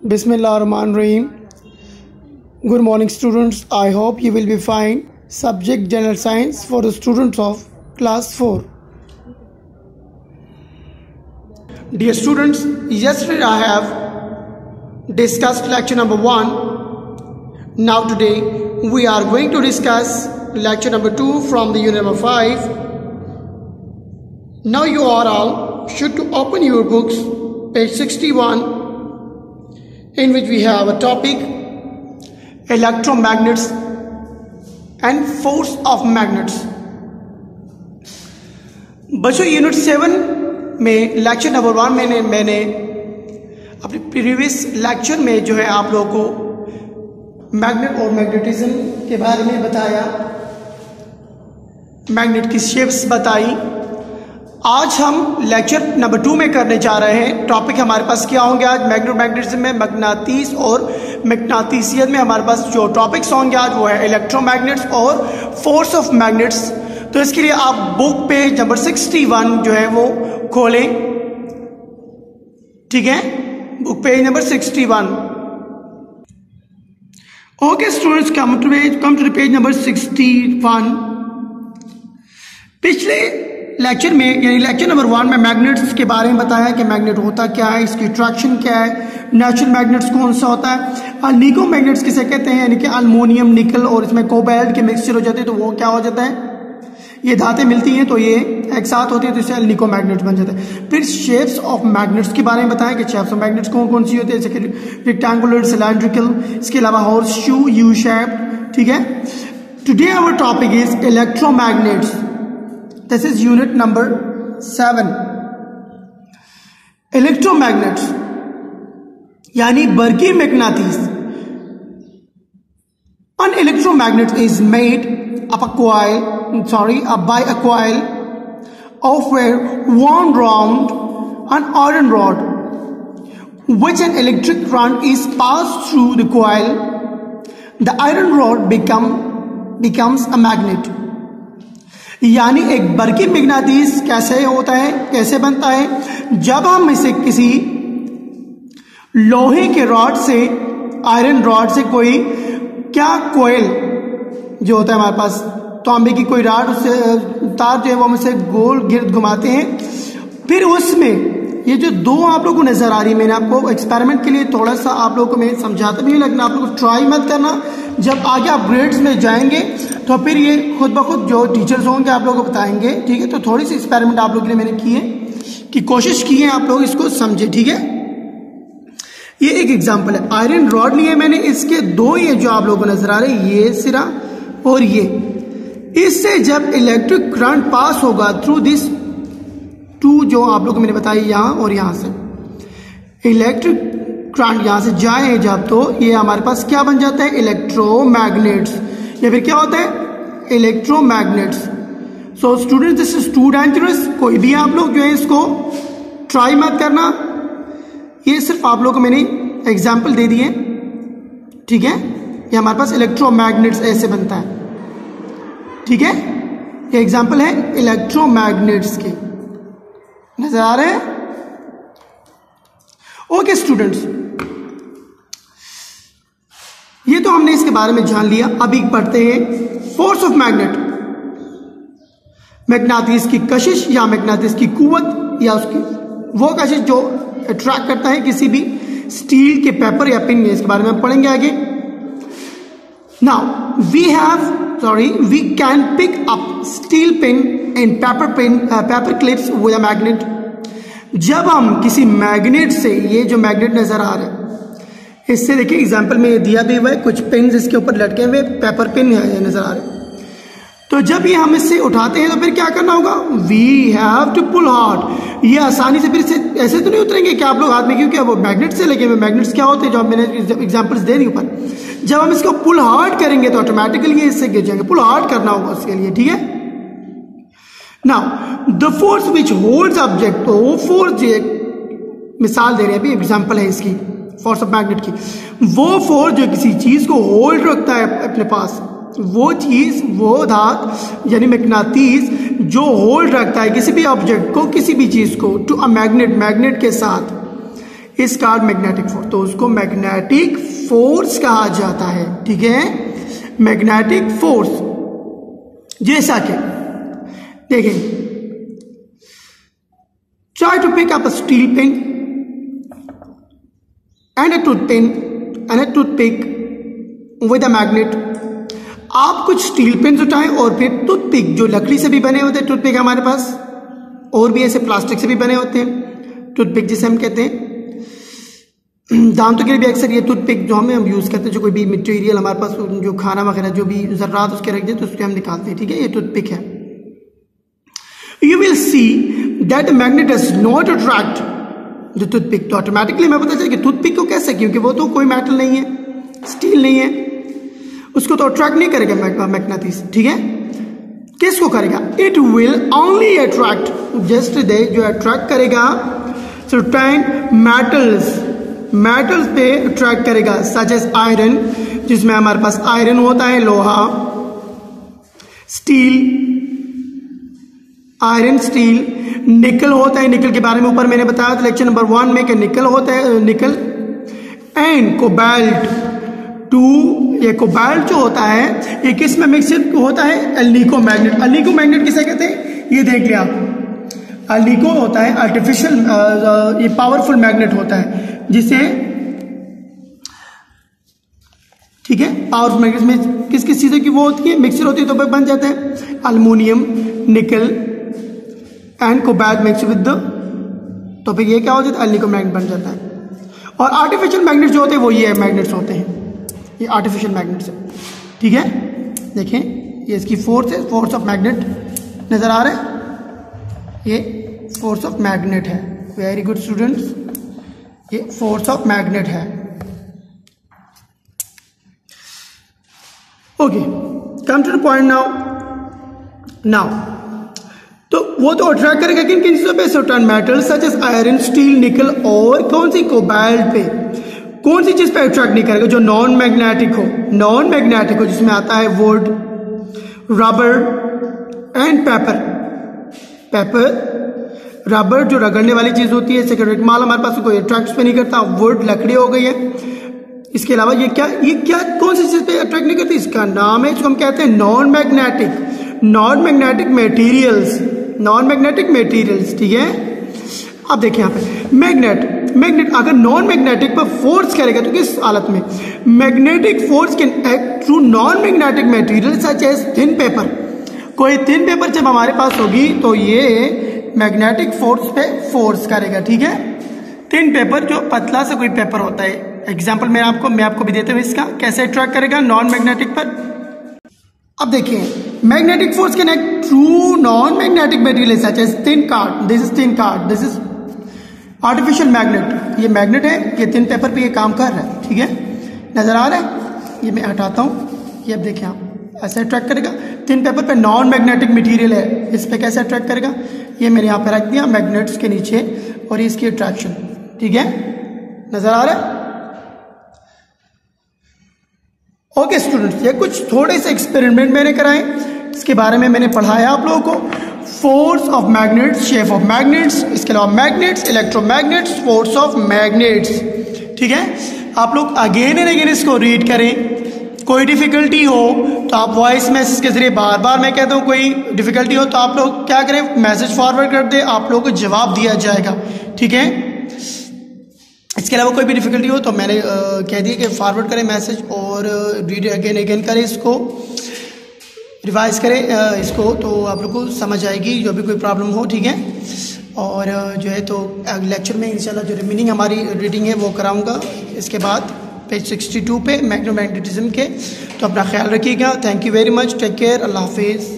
Bismillahirrahmanirrahim. Good morning, students. I hope you will be fine. Subject General Science for the students of class 4. Dear students, yesterday I have discussed lecture number 1. Now today we are going to discuss lecture number 2 from the unit number 5. Now you are all should to open your books, page 61, in which we have a topic electromagnets and force of magnets. बच्चों unit 7 में lecture number 1 में मैंने अपने previous lecture में जो है आप लोगों को मैग्नेट और मैग्नेटिज्म के बारे में बताया, मैग्नेट की शेप्स बताई। आज हम लेक्चर नंबर 2 में करने जा रहे हैं। टॉपिक हमारे पास क्या होंगे आज? मैग्नेटिज्म में मकनातीस और मैग्नेटिसियत में हमारे पास जो टॉपिक्स होंगे आज वो है इलेक्ट्रोमैग्नेट्स और फोर्स ऑफ मैग्नेट्स। तो इसके लिए आप बुक पेज नंबर 61 जो है वो खोलें, ठीक है, book page number 61। Okay students, come to page number 61। पिछले लेक्चर में यानी लेक्चर नंबर 1 में मैग्नेट्स के बारे में बताया कि मैग्नेट होता क्या है, इसकी अट्रैक्शन क्या है, नेचुरल मैग्नेट्स कौन सा होता है, निको मैग्नेट्स किसे कहते हैं, यानी कि अल्मोनियम निकल और इसमें कोबाल्ट के मिक्सचर हो जाते हैं तो वो क्या हो जाता है, ये धातें मिलती हैं तो ये एक साथ होती है तो इससे निको मैग्नेट्स बन जाते हैं। फिर शेप्स ऑफ मैग्नेट्स के बारे में बताया कि शेप्स ऑफ मैग्नेट्स कौन कौन सी होती है, जैसे कि रेक्टेंगुलर, सिलेंड्रिकल, इसके अलावा हॉर्स शू, यू शेप, ठीक है। Today our topic is electromagnets. This is unit number 7. Electromagnets यानी बरकी मैग्नेटिस। An electromagnet is made of a coil of wire wound round an iron rod, which an electric current is passed through the coil. The iron rod becomes a magnet. यानी एक बरकी मैग्नेटिस कैसे होता है, कैसे बनता है? जब हम इसे किसी लोहे के रॉड से, आयरन रॉड से कोई क्या कोयल जो होता है हमारे पास तांबे की कोई रॉड, उससे तार जो है वो हम इसे गोल गिर्द घुमाते हैं, फिर उसमें ये जो दो आप लोगों को नजर आ रही है, मैंने आपको एक्सपेरिमेंट के लिए थोड़ा सा आप लोगों को मैं समझाता भी हूँ, लेकिन आप लोग ट्राई मत करना। जब आगे आप ग्रेड्स में जाएंगे तो फिर ये खुद ब खुद जो टीचर्स होंगे आप लोगों को बताएंगे, ठीक है। तो थोड़ी सी एक्सपेरिमेंट आप लोगों के लिए मैंने की है कि कोशिश की है आप लोग इसको समझे, ठीक है। ये एक एग्जांपल है, आयरन रॉड लिए मैंने, इसके दो ये जो आप लोगों को नजर आ रहे हैं, ये सिरा और ये, इससे जब इलेक्ट्रिक करंट पास होगा थ्रू दिस टू जो आप लोगों को मैंने बताया यहां और यहां से इलेक्ट्रिक करंट यहां से जाए जब, तो ये हमारे पास क्या बन जाता है, इलेक्ट्रोमैग्नेट्स, या फिर क्या होता है, electromagnets. So students this is too dangerous, कोई भी आप लोग जो है इसको ट्राई मत करना। ये सिर्फ आप लोग को मैंने एग्जाम्पल दे दिए, ठीक है। ये हमारे पास इलेक्ट्रोमैग्नेट्स ऐसे बनता है, ठीक है। ये एग्जाम्पल है इलेक्ट्रोमैग्नेट्स के, नजर आ रहे हैं? ओके स्टूडेंट्स, ये तो हमने इसके बारे में जान लिया। अभी पढ़ते हैं फोर्स ऑफ मैग्नेट। मैग्नेटिस की कशिश या मैग्नेटिस की कुव्वत या उसकी वो कशिश जो अट्रैक्ट करता है किसी भी स्टील के पेपर या पिन, इसके बारे में हम पढ़ेंगे आगे। Now we can pick up steel pin and paper clips with a magnet. जब हम किसी मैग्नेट से, ये जो मैग्नेट नजर आ रहा है इससे देखिए एग्जाम्पल में दिया भी हुआ है, कुछ पिन इसके ऊपर लटके हुए पेपर पिन है ये नजर आ रहे हैं। तो जब ये हम इससे उठाते हैं तो फिर क्या करना होगा, we have to pull hard. ये आसानी से फिर से ऐसे तो नहीं उतरेंगे कि आप लोग हाथ में, क्योंकि वो मैग्नेट से लगे हुए, मैग्नेट्स क्या होते हैं जो मैंने एग्जाम्पल्स दे दी ऊपर, जब हम इसको पुल हार्ड करेंगे तो ऑटोमेटिकली ये इससे गिर जाएंगे। पुल हार्ड करना होगा उसके लिए, ठीक है। Now the force which holds object, तो वो फोर्स मिसाल दे रहे हैं, अभी एग्जाम्पल है इसकी फोर्स ऑफ मैग्नेट की, वो फोर्स जो किसी चीज को होल्ड रखता है अपने पास, वो चीज, वो धात यानी मैग्नेटिस जो होल्ड रखता है किसी भी ऑब्जेक्ट को, किसी भी चीज को टू अ मैग्नेट, मैग्नेट के साथ, इज कॉल्ड मैग्नेटिक फोर्स। तो उसको मैग्नेटिक फोर्स कहा जाता है, ठीक है, मैग्नेटिक फोर्स। जैसा कि देखें, try to pick up a steel pen and a tooth pen and a toothpick with a magnet. आप कुछ स्टील पेन उठाएं और फिर टूथपिक, जो लकड़ी से भी बने होते हैं टूथपिक हमारे पास, और भी ऐसे प्लास्टिक से भी बने होते हैं टूथपिक जिसे हम कहते हैं, दांतों के लिए भी अक्सर ये टूथपिक जो हम यूज़ करते हैं, जो कोई भी मटेरियल हमारे पास जो खाना वगैरह जो भी ज़र्रात उसके रख दें तो उसके हम निकालते हैं, ठीक है, ये टूथपिक है। You will see that magnet does not attract the toothpick. तो ऑटोमेटिकली मैं पता चला कि टूथपिक को कैसे, क्योंकि वो तो कोई मेटल नहीं है, स्टील नहीं है, उसको तो अट्रैक्ट नहीं करेगा मैग्नेटिस, ठीक है। किसको करेगा? It will only attract, just they जो अट्रैक्ट करेगा सर्टेन मेटल्स पे अट्रैक्ट करेगा, सच एज आयरन, जिसमें हमारे पास आयरन होता है, लोहा, स्टील, आयरन, स्टील, निकल होता है, निकल के बारे में ऊपर मैंने बताया था लेक्चर नंबर 1 में कि निकल होता है, निकल, एंड कोबाल्ट 2। ये कोबाल्ट जो होता है ये किस में मिक्सर होता है? Alnico magnet. अल्निको मैग्नेट किसे कहते हैं? ये देख लिया, अल्निको होता है आर्टिफिशियल, ये पावरफुल मैग्नेट होता है जिसे, ठीक है, पावरफुल मैग्नेट में किस किस चीज़ों की वो होती है, मिक्सर होती है, तो बन जाते हैं अल्मोनियम, निकल and cobalt mix with the, तो फिर ये क्या हो जाता है? अल्निको मैग्नेट बन जाता है। और आर्टिफिशियल मैग्नेट जो होते हैं वो ये मैग्नेट्स होते हैं, ये आर्टिफिशियल मैग्नेट्स है, ठीक है। देखें, ये इसकी फोर्स है, फोर्स ऑफ मैग्नेट नजर आ रहा है, ये फोर्स ऑफ मैग्नेट है। वेरी गुड स्टूडेंट्स, ये फोर्स ऑफ मैग्नेट है। Okay, come to the point now तो वो तो अट्रैक्ट करेगा किन किन चीजों पे? Certain metal such as iron, steel, nickel, और कौन सी? कोबाल्ट पे। कौन सी चीज पे अट्रैक्ट नहीं करेगा? जो नॉन मैग्नेटिक हो, जिसमें आता है would, rubber and paper, rubber जो रगड़ने वाली चीज होती है, सेकेंडरी माल हमारे पास कोई अट्रैक्ट पे नहीं करता, वुड लकड़ी हो गई है। इसके अलावा ये क्या कौन सी चीज पे अट्रैक्ट नहीं करती? इसका नाम है, इसको हम कहते हैं नॉन मैग्नेटिक मेटीरियल्स, ठीक है। अब देखिए यहाँ पे मैग्नेट अगर नॉन मैग्नेटिक पर फोर्स करेगा तो किस हालत में? Magnetic force can act through non magnetic material such as thin paper. कोई थिन पेपर जब हमारे पास होगी तो ये मैग्नेटिक फोर्स पे फोर्स करेगा, ठीक है। थिन पेपर जो पतला सा कोई पेपर होता है, एग्जाम्पल मैं आपको भी देते हुए इसका कैसे अट्रैक्ट करेगा नॉन मैग्नेटिक पर। अब देखिए, magnetic force can act through non magnetic material such as thin card, this is artificial magnet. ये मैग्नेट है, ये थिन पेपर पे ये काम कर रहा है, ठीक है, नजर आ रहा है। ये मैं हटाता हूँ, ये अब देखिए आप ऐसे अट्रैक्ट करेगा। थिन पेपर पे नॉन मैग्नेटिक मटेरियल है, इस पे कैसे अट्रैक्ट करेगा? ये मैंने यहाँ पे रख दिया मैग्नेट्स के नीचे, और इसकी अट्रैक्शन, ठीक है, नजर आ रहा है। ओके स्टूडेंट्स, ये कुछ थोड़े से एक्सपेरिमेंट मैंने कराए, इसके बारे में मैंने पढ़ाया आप लोगों को। Force of magnets, shape of magnets, इसके अलावा magnets, electromagnets, force of magnets, ठीक है। आप लोग अगेन एंड अगेन इसको रीड करें। कोई डिफिकल्टी हो तो आप वॉइस मैसेज के जरिए, बार बार मैं कहता हूँ कोई डिफिकल्टी हो तो आप लोग क्या करें, मैसेज फॉरवर्ड कर दे, आप लोगों को जवाब दिया जाएगा, ठीक है। इसके अलावा कोई भी डिफिकल्टी हो तो मैंने कह दिया कि फॉरवर्ड करें मैसेज, और रीड अगेन करें, इसको रिवाइज करें इसको, तो आप लोग को समझ आएगी जो भी कोई प्रॉब्लम हो, ठीक है। और जो है तो लेक्चर में इंशाल्लाह जो रिमेनिंग हमारी रीडिंग है वो कराऊंगा इसके बाद पेज 62 पे मैग्नेटिज्म के। तो अपना ख्याल रखिएगा। Thank you very much, take care, अल्लाह हाफिज़।